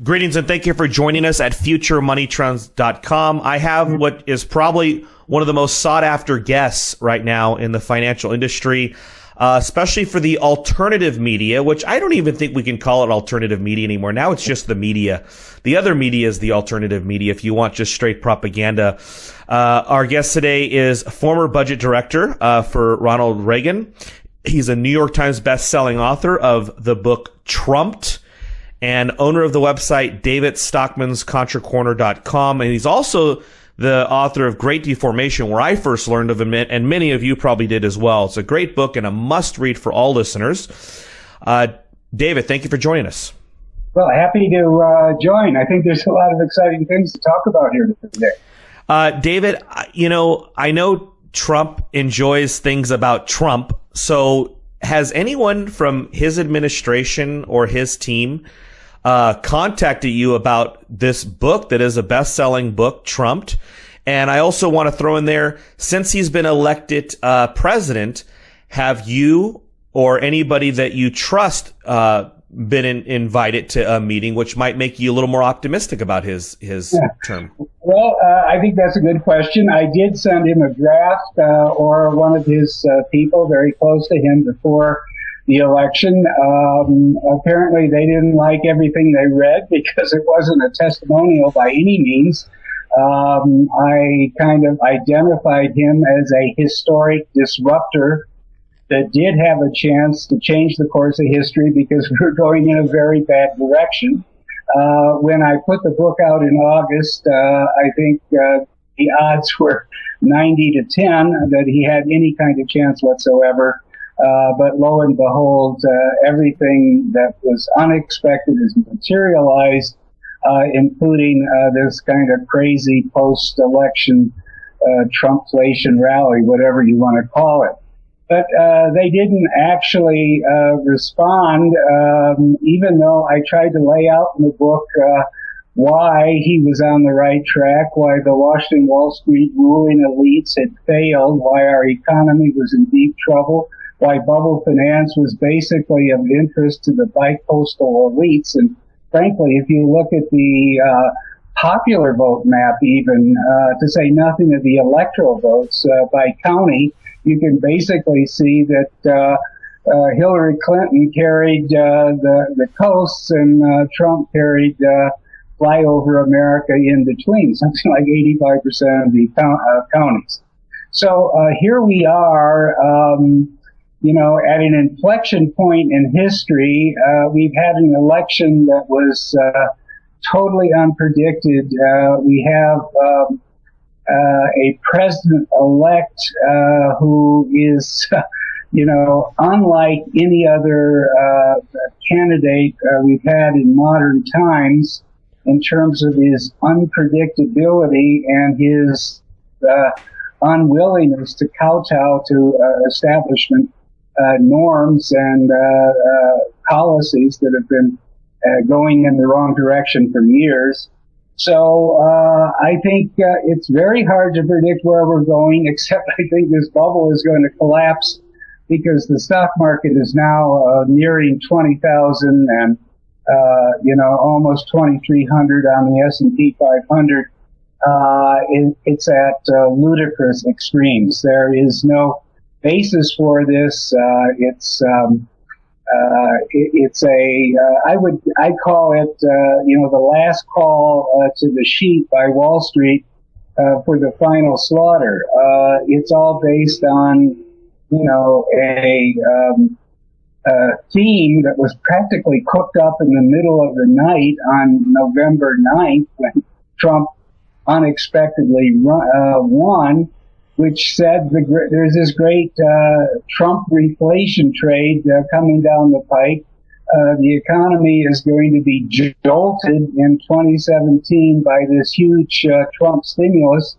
Greetings and thank you for joining us at futuremoneytrends.com. I have what is probably one of the most sought after guests right now in the financial industry, especially for the alternative media, which I don't even think we can call it alternative media anymore. Now it's just the media. The other media is the alternative media if you want just straight propaganda. Our guest today is former budget director for Ronald Reagan. He's a New York Times best-selling author of the book Trumped, and owner of the website davidstockmanscontracorner.com. And he's also the author of Great Deformation, where I first learned of him, and many of you probably did as well. It's a great book and a must-read for all listeners. David, thank you for joining us. Well, happy to join. I think there's a lot of exciting things to talk about here today. David, I know Trump enjoys things about Trump. So has anyone from his administration or his team contacted you about this book that is a best-selling book, Trumped? And I also want to throw in there, since he's been elected president, have you or anybody that you trust been invited to a meeting, which might make you a little more optimistic about his term? Well, I think that's a good question. I did send him a draft or one of his people very close to him before the election. Apparently they didn't like everything they read because it wasn't a testimonial by any means. I kind of identified him as a historic disruptor that did have a chance to change the course of history because we were going in a very bad direction. When I put the book out in August, I think the odds were 90 to 10 that he had any kind of chance whatsoever. But lo and behold, everything that was unexpected is materialized, including this kind of crazy post-election Trumpflation rally, whatever you want to call it. But they didn't actually respond, even though I tried to lay out in the book why he was on the right track, why the Washington Wall Street ruling elites had failed, why our economy was in deep trouble, why bubble finance was basically of interest to the bi-coastal elites. And frankly, if you look at the popular vote map even, to say nothing of the electoral votes by county, you can basically see that Hillary Clinton carried the coasts and Trump carried flyover America in between, something like 85% of the counties. So here we are, at an inflection point in history. We've had an election that was totally unpredicted. We have a president-elect who is, unlike any other candidate we've had in modern times in terms of his unpredictability and his unwillingness to kowtow to establishment norms and policies that have been going in the wrong direction for years. So I think it's very hard to predict where we're going, except I think this bubble is going to collapse because the stock market is now nearing 20,000 and almost 2,300 on the S&P 500. It's at ludicrous extremes. There is no basis for this. I call it, the last call to the sheep by Wall Street for the final slaughter. It's all based on, a theme that was practically cooked up in the middle of the night on November 9th when Trump unexpectedly won, which said there's this great Trump reflation trade coming down the pike. The economy is going to be jolted in 2017 by this huge Trump stimulus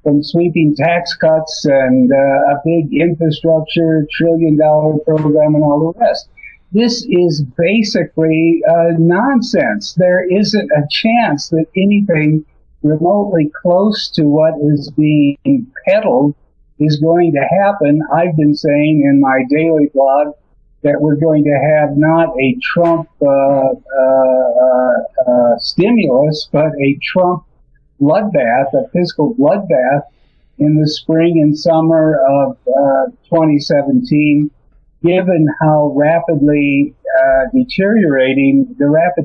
from sweeping tax cuts and a big infrastructure, $1 trillion program and all the rest. This is basically nonsense. There isn't a chance that anything remotely close to what is being peddled is going to happen. I've been saying in my daily blog that we're going to have not a Trump stimulus, but a Trump bloodbath, a fiscal bloodbath in the spring and summer of 2017, given how rapid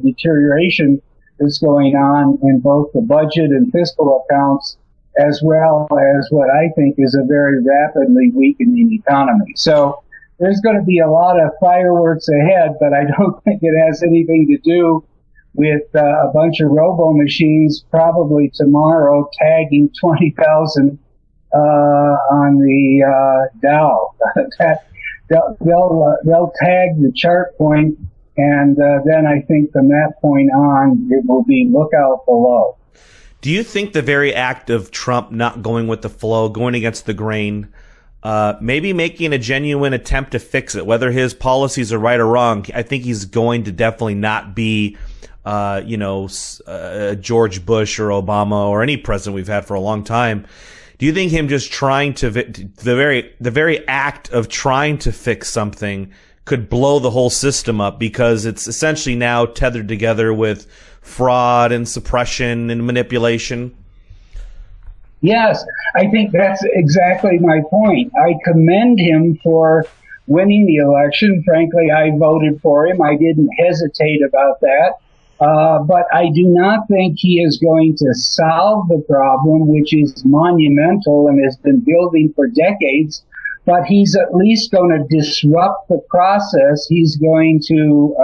deterioration is going on in both the budget and fiscal accounts, as well as what I think is a very rapidly weakening economy. So there's going to be a lot of fireworks ahead, but I don't think it has anything to do with a bunch of robo-machines probably tomorrow tagging 20,000 on the Dow. They'll tag the chart point, and then I think from that point on, it will be look out below. Do you think the very act of Trump not going with the flow, going against the grain, maybe making a genuine attempt to fix it, whether his policies are right or wrong, I think he's going to definitely not be, George Bush or Obama or any president we've had for a long time. Do you think him just trying to, the very act of trying to fix something could blow the whole system up because it's essentially now tethered together with fraud and suppression and manipulation? Yes, I think that's exactly my point. I commend him for winning the election. Frankly, I voted for him. I didn't hesitate about that. But I do not think he is going to solve the problem, which is monumental and has been building for decades. But he's at least going to disrupt the process. He's going to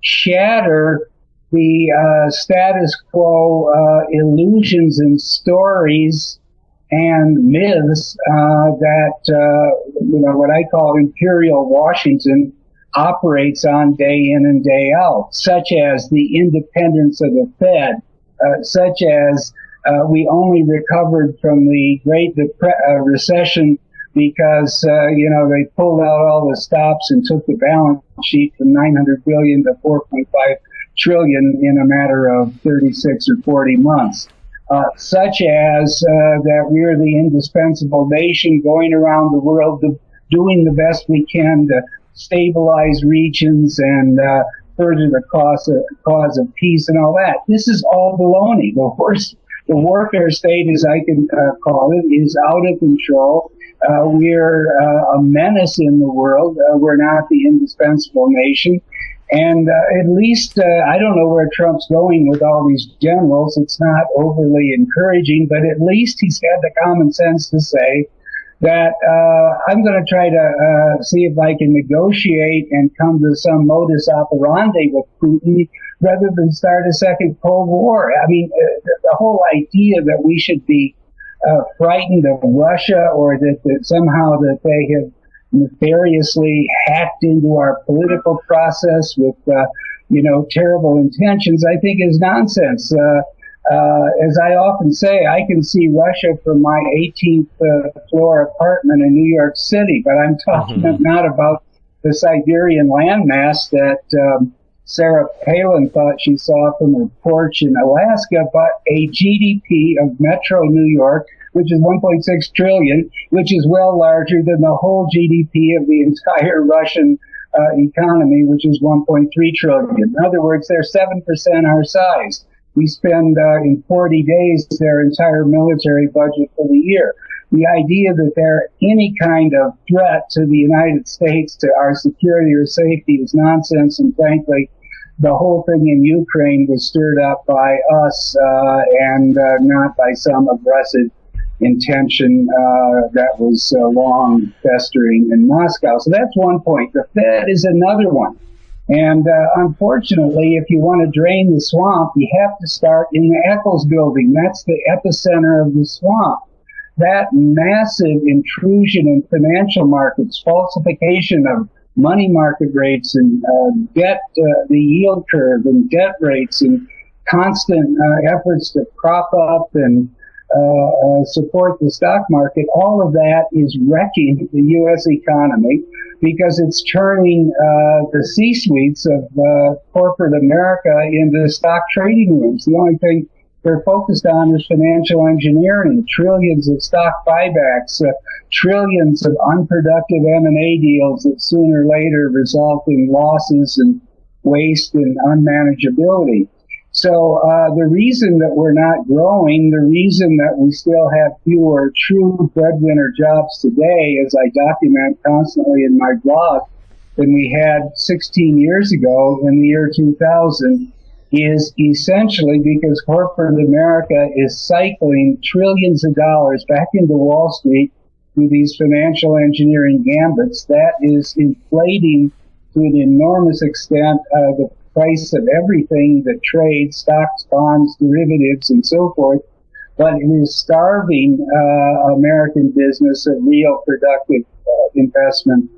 shatter the status quo illusions and stories and myths that what I call Imperial Washington operates on day in and day out, such as the independence of the Fed, such as we only recovered from the Great Recession because they pulled out all the stops and took the balance sheet from $900 billion to $4.5 trillion in a matter of 36 or 40 months. Such as that we're the indispensable nation going around the world doing the best we can to stabilize regions and further the cause of peace and all that. This is all baloney. The warfare state, as I can call it, is out of control. We're a menace in the world. We're not the indispensable nation. And at least, I don't know where Trump's going with all these generals. It's not overly encouraging, but at least he's had the common sense to say that I'm going to try to see if I can negotiate and come to some modus operandi with Putin rather than start a second Cold War. I mean, the whole idea that we should be frightened of Russia or that somehow that they have nefariously hacked into our political process with, terrible intentions, I think is nonsense. As I often say, I can see Russia from my 18th floor apartment in New York City, but I'm talking not about the Siberian landmass that Sarah Palin thought she saw from her porch in Alaska, but a GDP of Metro New York, which is 1.6 trillion, which is well larger than the whole GDP of the entire Russian economy, which is 1.3 trillion. In other words, they're 7% our size. We spend in 40 days their entire military budget for the year. The idea that they're any kind of threat to the United States, to our security or safety, is nonsense. And frankly, the whole thing in Ukraine was stirred up by us and not by some aggressive intention that was long festering in Moscow. So that's one point. The Fed is another one. And unfortunately, if you want to drain the swamp, you have to start in the Eccles building. That's the epicenter of the swamp. That massive intrusion in financial markets, falsification of money market rates and debt, the yield curve and debt rates and constant efforts to prop up and support the stock market, all of that is wrecking the U.S. economy because it's turning the C-suites of corporate America into stock trading rooms. The only thing they're focused on is financial engineering, trillions of stock buybacks, trillions of unproductive M&A deals that sooner or later result in losses and waste and unmanageability. So the reason that we're not growing, the reason that we still have fewer true breadwinner jobs today, as I document constantly in my blog, than we had 16 years ago in the year 2000, is essentially because corporate America is cycling trillions of dollars back into Wall Street through these financial engineering gambits. That is inflating to an enormous extent the price of everything that trades, stocks, bonds, derivatives, and so forth. But it is starving American business of real productive investment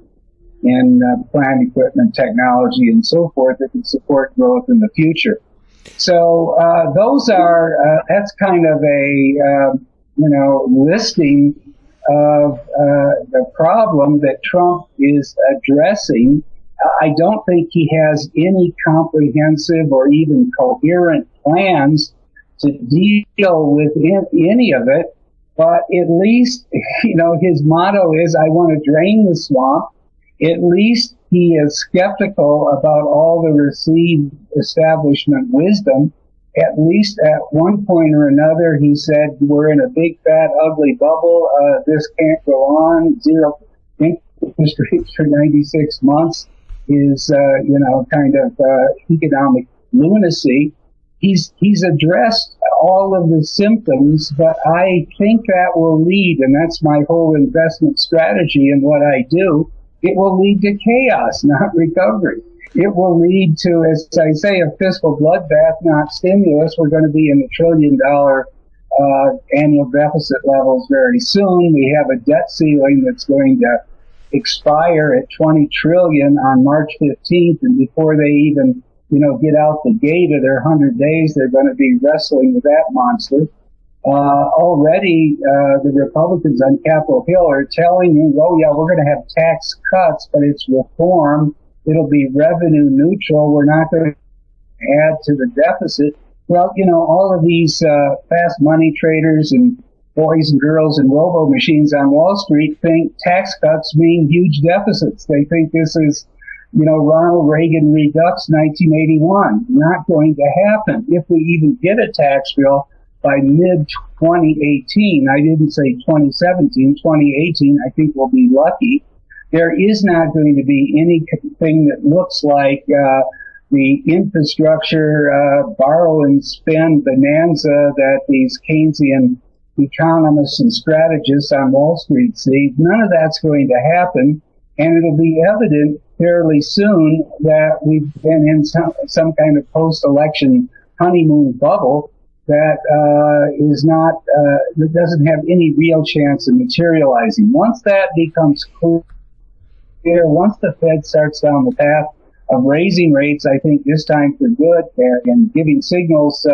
in plant equipment, technology, and so forth that can support growth in the future. So those are that's kind of a listing of the problem that Trump is addressing. I don't think he has any comprehensive or even coherent plans to deal with any of it. But at least, his motto is, I want to drain the swamp. At least he is skeptical about all the received establishment wisdom. At least at one point or another, he said, we're in a big, fat, ugly bubble. This can't go on. Zero interest rates for 96 months is, kind of economic lunacy. He's addressed all of the symptoms, but I think that will lead, and that's my whole investment strategy and what I do, it will lead to chaos, not recovery. It will lead to, as I say, a fiscal bloodbath, not stimulus. We're going to be in the $1 trillion annual deficit levels very soon. We have a debt ceiling that's going to expire at $20 trillion on March 15th, and before they even get out the gate of their 100 days, they're going to be wrestling with that monster. Already, the Republicans on Capitol Hill are telling you, oh yeah, we're going to have tax cuts, but it's reform. It'll be revenue neutral. We're not going to add to the deficit. Well, all of these fast money traders and boys and girls and robo machines on Wall Street think tax cuts mean huge deficits. They think this is Ronald Reagan Redux 1981. Not going to happen. If we even get a tax bill by mid-2018, I didn't say 2017, 2018, I think we'll be lucky. There is not going to be anything that looks like the infrastructure borrow and spend bonanza that these Keynesian economists and strategists on Wall Street see. None of that's going to happen, and it'll be evident fairly soon that we've been in some kind of post-election honeymoon bubble that is not, that doesn't have any real chance of materializing. Once that becomes clear, once the Fed starts down the path of raising rates, I think this time for good, and giving signals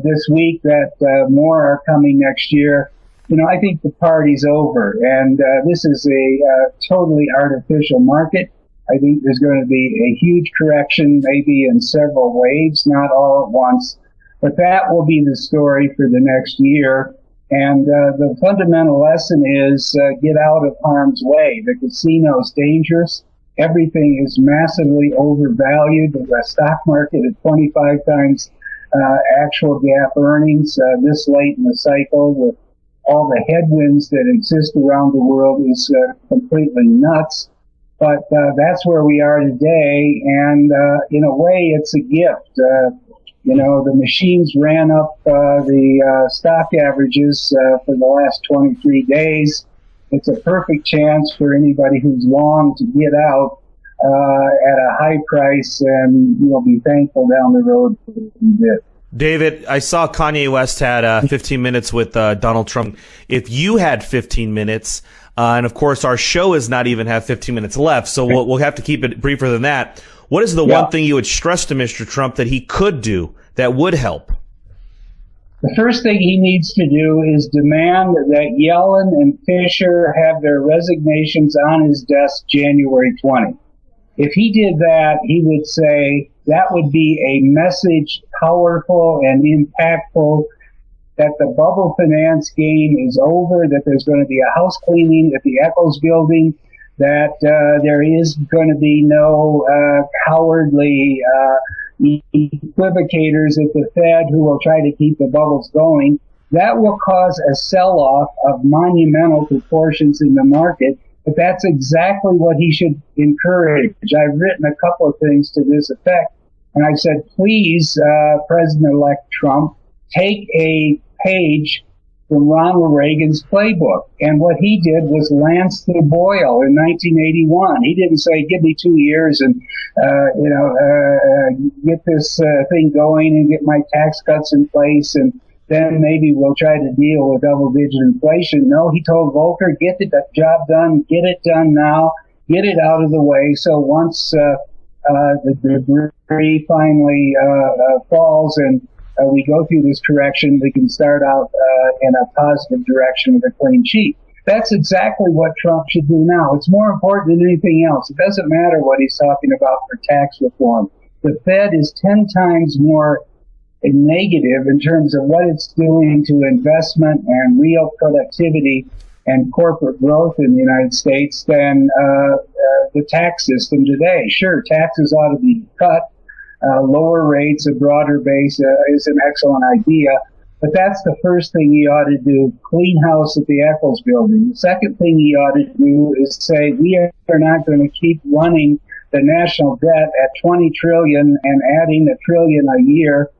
this week that more are coming next year, I think the party's over. And this is a totally artificial market. I think there's going to be a huge correction, maybe in several waves, not all at once. But that will be the story for the next year. And the fundamental lesson is get out of harm's way. The casino's dangerous. Everything is massively overvalued. The stock market at 25 times actual GAAP earnings this late in the cycle with all the headwinds that exist around the world is completely nuts. But that's where we are today. And in a way, it's a gift. The machines ran up the stock averages for the last 23 days. It's a perfect chance for anybody who's long to get out at a high price, and you'll be thankful down the road for what you did. David, I saw Kanye West had 15 minutes with Donald Trump. If you had 15 minutes, and of course our show is not even have 15 minutes left, so we'll have to keep it briefer than that. What is the one thing you would stress to Mr. Trump that he could do that would help? The first thing he needs to do is demand that Yellen and Fisher have their resignations on his desk January 20. If he did that, he would say, That would be a message powerful and impactful that the bubble finance game is over, that there's going to be a house cleaning at the Eccles building, that there is going to be no cowardly equivocators at the Fed who will try to keep the bubbles going. That will cause a sell-off of monumental proportions in the market, but that's exactly what he should encourage. I've written a couple of things to this effect, and I said, please, President-elect Trump, take a page from Ronald Reagan's playbook. And what he did was lance the boil in 1981. He didn't say, give me 2 years and, get this thing going and get my tax cuts in place, and then maybe we'll try to deal with double-digit inflation. No, he told Volcker, get the job done, get it done now, get it out of the way. So once the debris finally falls and we go through this correction, we can start out in a positive direction with a clean sheet. That's exactly what Trump should do now. It's more important than anything else. It doesn't matter what he's talking about for tax reform. The Fed is 10 times more negative in terms of what it's doing to investment and real productivity and corporate growth in the United States than the tax system today. Sure, taxes ought to be cut. Lower rates, a broader base is an excellent idea, but that's the first thing he ought to do. Clean house at the Eccles building. The second thing he ought to do is say we are not going to keep running the national debt at 20 trillion and adding $1 trillion a year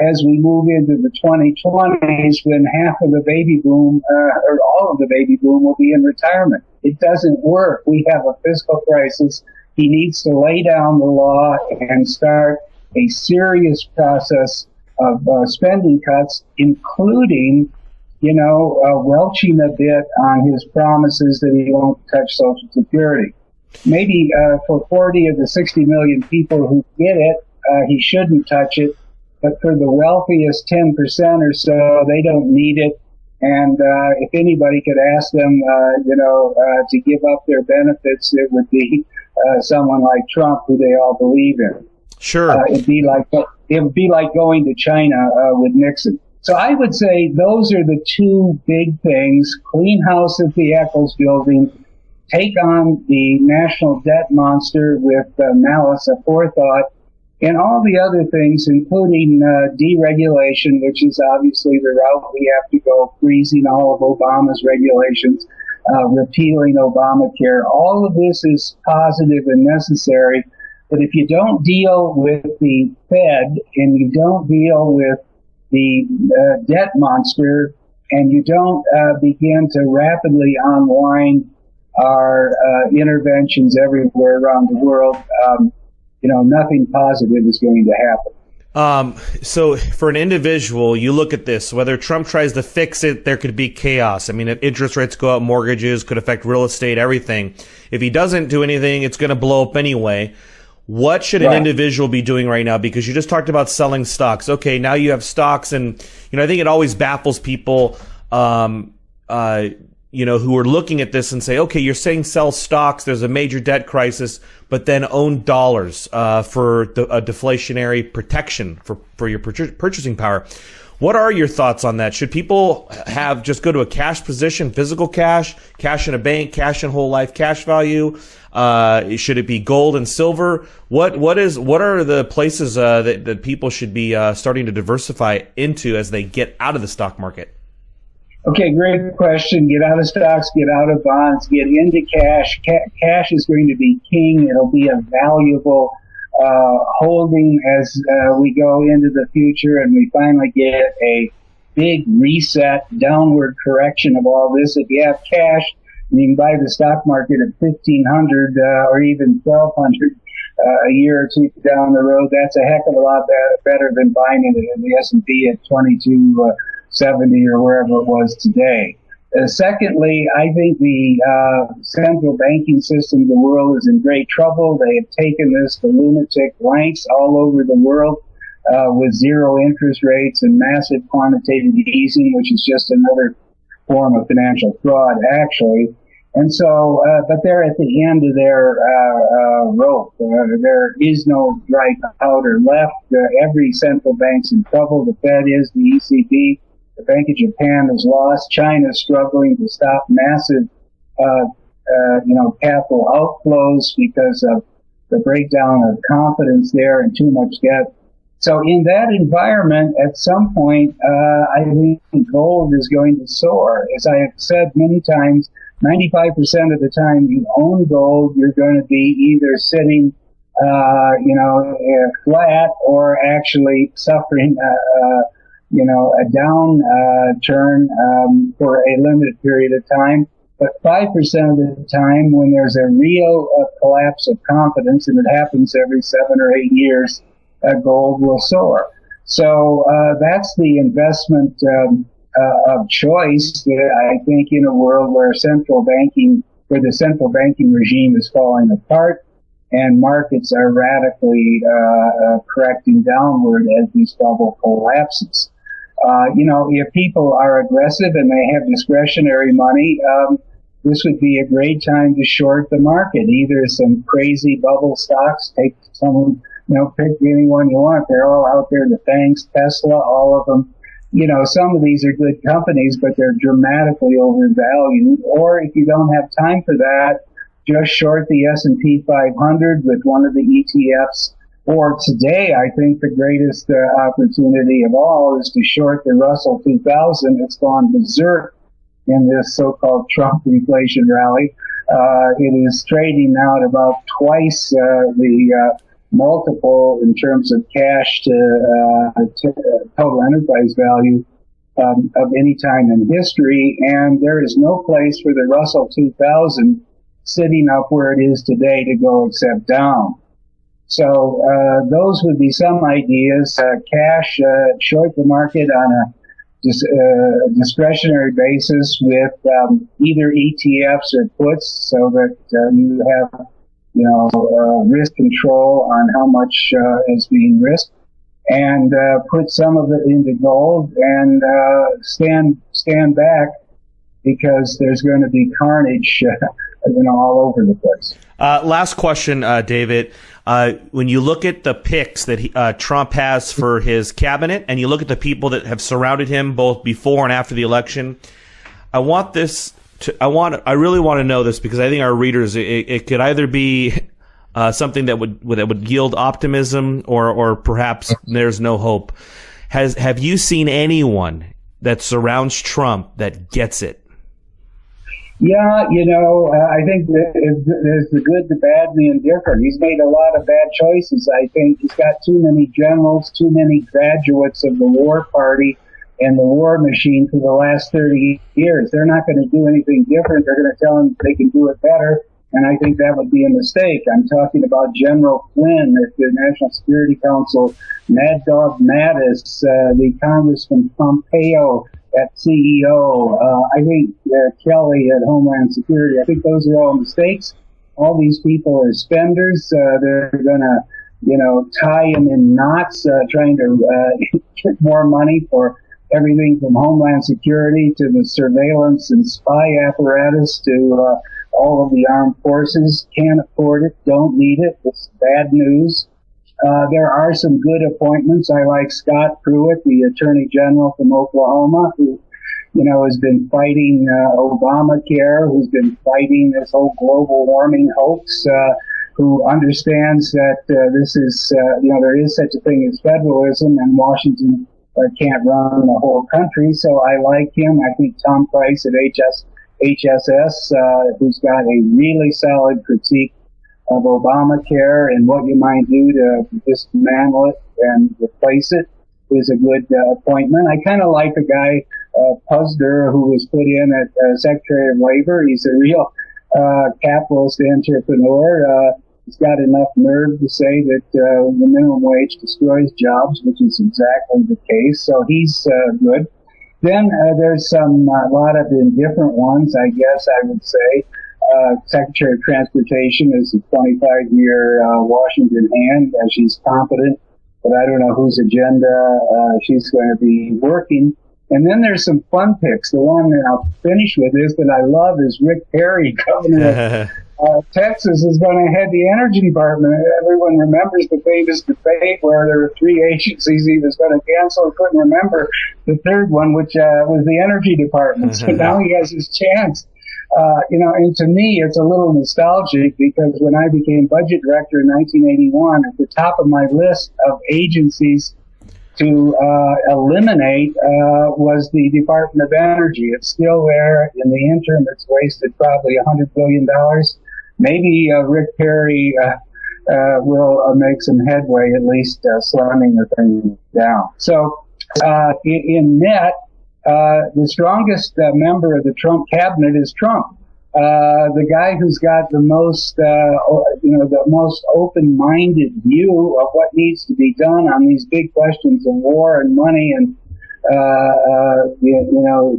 as we move into the 2020s when half of the baby boom or all of the baby boom will be in retirement. It doesn't work. We have a fiscal crisis. He needs to lay down the law and start a serious process of spending cuts, including, welching a bit on his promises that he won't touch Social Security. Maybe for 40 of the 60 million people who get it, he shouldn't touch it. But for the wealthiest 10% or so, they don't need it. And if anybody could ask them, to give up their benefits, it would be someone like Trump, who they all believe in. Sure. It would be like going to China with Nixon. So I would say those are the two big things: clean house at the Eccles building, take on the national debt monster with malice aforethought, and all the other things, including deregulation, which is obviously the route we have to go, freezing all of Obama's regulations, repealing Obamacare. All of this is positive and necessary. But if you don't deal with the Fed and you don't deal with the debt monster and you don't begin to rapidly unwind our interventions everywhere around the world, nothing positive is going to happen. So for an individual, you look at this, whether Trump tries to fix it, there could be chaos. I mean, if interest rates go up, mortgages could affect real estate, everything. If he doesn't do anything, it's going to blow up anyway. What should an individual be doing right now? Because you just talked about selling stocks. Okay, now you have stocks, and I think it always baffles people, who are looking at this and say, okay, you're saying sell stocks, there's a major debt crisis, but then own dollars for a deflationary protection for your purchasing power. What are your thoughts on that? Should people just go to a cash position, physical cash in a bank, cash in whole life, cash value? Should it be gold and silver? What are the places that people should be starting to diversify into as they get out of the stock market? Okay, great question. Get out of stocks, get out of bonds, get into cash. Cash is going to be king. It'll be a valuable holding as we go into the future and we finally get a big reset, downward correction of all this. If you have cash, you can buy the stock market at 1,500 or even 1,200 a year or two down the road. That's a heck of a lot better than buying it in the S&P at 2270 or wherever it was today. Secondly, I think the central banking system of the world is in great trouble. They have taken this to lunatic lengths all over the world with zero interest rates and massive quantitative easing, which is just another form of financial fraud, actually. And so, but they're at the end of their rope. There is no dry powder left. Every central bank's in trouble. The Fed is, the ECB. The Bank of Japan is lost. China's struggling to stop massive, capital outflows because of the breakdown of confidence there and too much debt. So in that environment, at some point, I think gold is going to soar. As I have said many times, 95% of the time you own gold, you're going to be either sitting, flat or actually suffering, a downturn for a limited period of time. But 5% of the time, when there's a real collapse of confidence, and it happens every 7 or 8 years, gold will soar. So that's the investment of choice, I think, in a world where the central banking regime is falling apart and markets are radically correcting downward as this bubble collapses. If people are aggressive and they have discretionary money, this would be a great time to short the market. Either some crazy bubble stocks, take some, pick anyone you want. They're all out there, the FANGs, Tesla, all of them. Some of these are good companies, but they're dramatically overvalued. Or if you don't have time for that, just short the S&P 500 with one of the ETFs. Or today, I think the greatest opportunity of all is to short the Russell 2000. It's gone berserk in this so-called Trump inflation rally. It is trading now at about twice the multiple in terms of cash to total enterprise value of any time in history, and there is no place for the Russell 2000 sitting up where it is today to go except down. So those would be some ideas. Cash, short the market on a discretionary basis with either ETFs or puts, so that you have risk control on how much is being risked, and put some of it into gold and stand back, because there's going to be carnage all over the place. Last question, David. When you look at the picks that Trump has for his cabinet, and you look at the people that have surrounded him both before and after the election, I really want to know this, because I think our readers, it could either be something that would yield optimism, or perhaps there's no hope. Have you seen anyone that surrounds Trump that gets it? Yeah, I think there's the good, the bad, and the indifferent. He's made a lot of bad choices. I think he's got too many generals, too many graduates of the war party and the war machine for the last 30 years. They're not going to do anything different. They're going to tell him they can do it better, and I think that would be a mistake. I'm talking about General Flynn at the National Security Council, Mad Dog Mattis, the Congressman Pompeo at CEO, I think Kelly at Homeland Security. I think those are all mistakes. All these people are spenders. They're going to, tie him in knots, trying to get more money for everything from Homeland Security to the surveillance and spy apparatus to all of the armed forces. Can't afford it, don't need it. It's bad news. There are some good appointments. I like Scott Pruitt, the Attorney General from Oklahoma, who, has been fighting Obamacare, who's been fighting this whole global warming hoax, who understands that this is, there is such a thing as federalism, and Washington can't run the whole country. So I like him. I think Tom Price at HSS, who's got a really solid critique of Obamacare and what you might do to dismantle it and replace it, is a good appointment. I kind of like the guy, Pusder, who was put in as Secretary of Labor. He's a real capitalist entrepreneur. He's got enough nerve to say that the minimum wage destroys jobs, which is exactly the case. So he's good. Then there's a lot of indifferent ones, I guess I would say. Secretary of Transportation is a 25-year Washington hand. She's competent, but I don't know whose agenda she's going to be working. And then there's some fun picks. The one that I'll finish with is that I love is Rick Perry, governor of Texas, is going to head the energy department. Everyone remembers the famous debate where there were three agencies he was going to cancel. Couldn't remember the third one, which was the energy department. So now he has his chance. And to me, it's a little nostalgic because when I became budget director in 1981, at the top of my list of agencies to eliminate was the Department of Energy. It's still there. In the interim, it's wasted probably $100 billion. Maybe Rick Perry will make some headway, at least slamming the thing down. So in net, the strongest member of the Trump cabinet is Trump. The guy who's got the most, the most open-minded view of what needs to be done on these big questions of war and money and,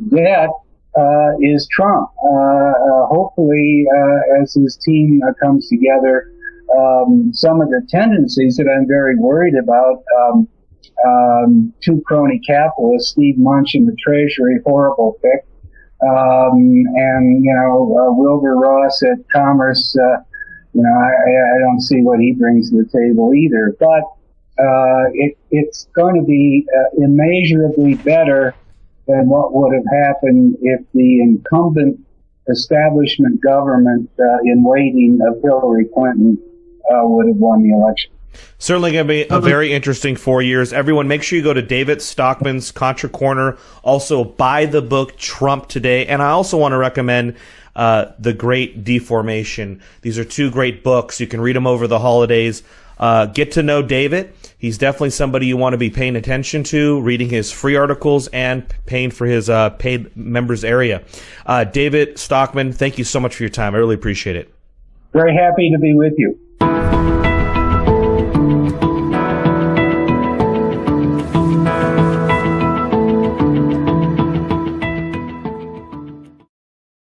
debt, is Trump. Hopefully, as his team comes together, some of the tendencies that I'm very worried about, two crony capitalists, Steve Mnuchin, the Treasury, horrible pick. Wilbur Ross at Commerce, I don't see what he brings to the table either. But it's going to be immeasurably better than what would have happened if the incumbent establishment government in waiting of Hillary Clinton would have won the election. Certainly going to be a very interesting 4 years. Everyone, make sure you go to David Stockman's Contra Corner. Also, buy the book Trump Today. And I also want to recommend The Great Deformation. These are two great books. You can read them over the holidays. Get to know David. He's definitely somebody you want to be paying attention to, reading his free articles and paying for his paid members area. David Stockman, thank you so much for your time. I really appreciate it. Very happy to be with you.